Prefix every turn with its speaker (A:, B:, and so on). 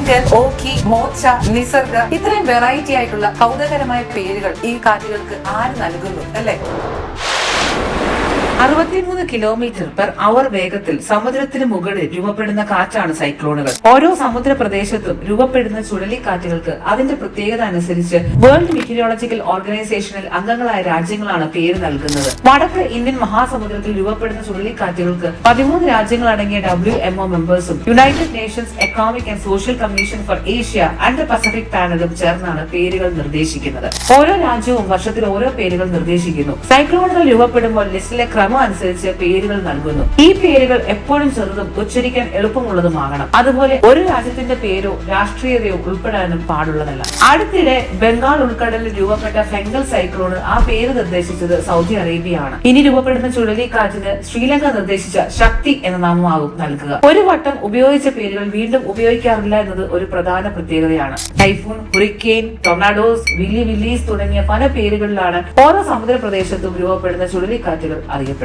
A: Tinker, Ockhi, Morcha, Nisarga ഇത്രയും variety ആയിട്ടുള്ള കൗതുകകരമായ പേരുകൾ ഈ കാറ്റുകൾക്ക് ആര് നൽകുന്നു അല്ലേ? 63 km/h വേഗത്തിൽ സമുദ്രത്തിന് മുകളിൽ രൂപപ്പെടുന്ന കാറ്റാണ് സൈക്ലോണുകൾ. ഓരോ സമുദ്ര പ്രദേശത്തും രൂപപ്പെടുന്ന ചുഴലിക്കാറ്റുകൾക്ക് അതിന്റെ പ്രത്യേകത അനുസരിച്ച് വേൾഡ് മെറ്റീരിയോളജിക്കൽ ഓർഗനൈസേഷനിൽ അംഗങ്ങളായ രാജ്യങ്ങളാണ് പേര് നൽകുന്നത്. വടക്ക് ഇന്ത്യൻ മഹാസമുദ്രത്തിൽ രൂപപ്പെടുന്ന ചുഴലിക്കാറ്റുകൾക്ക് 13 രാജ്യങ്ങൾ അടങ്ങിയ WMO മെമ്പേഴ്സും united nations economic and social commission for Asia and the pacific പാനലും ചേർന്നാണ് പേരുകൾ നിർദ്ദേശിക്കുന്നത്. ഓരോ രാജ്യവും വർഷത്തിൽ ഓരോ പേരുകൾ നിർദ്ദേശിക്കുന്നു. സൈക്ലോണുകൾ രൂപപ്പെടുമ്പോൾ ലിസ്റ്റിലെ ക്രമം അനുസരിച്ച് പേരുകൾ നൽകുന്നു. ഈ പേരുകൾ എപ്പോഴും ചെറുതും ഉച്ചരിക്കാൻ എളുപ്പമുള്ളതുമാകണം. അതുപോലെ ഒരു രാജ്യത്തിന്റെ പേരോ രാഷ്ട്രീയതയോ ഉൾപ്പെടാനും പാടുള്ളതല്ല. അടുത്തിടെ ബംഗാൾ ഉൾക്കടലിൽ രൂപപ്പെട്ട ഫെംഗൽ സൈക്ലോണ് ആ പേര് നിർദ്ദേശിച്ചത് സൗദി അറേബ്യയാണ്. ഇനി രൂപപ്പെടുന്ന ചുഴലിക്കാറ്റിന് ശ്രീലങ്ക നിർദ്ദേശിച്ച ശക്തി എന്ന നാമമാകും നൽകുക. ഒരു വട്ടം ഉപയോഗിച്ച പേരുകൾ വീണ്ടും ഉപയോഗിക്കാറില്ല എന്നത് ഒരു പ്രധാന പ്രത്യേകതയാണ്. ടൈഫൂൺ, ഹുറിക്കെയിൻ, ടൊർണാഡോസ്, വില്ലീസ് തുടങ്ങിയ പല പേരുകളിലാണ് ഓരോ സമുദ്ര പ്രദേശത്തും രൂപപ്പെടുന്ന ചുഴലിക്കാറ്റുകൾ അറിയപ്പെടുന്നത്.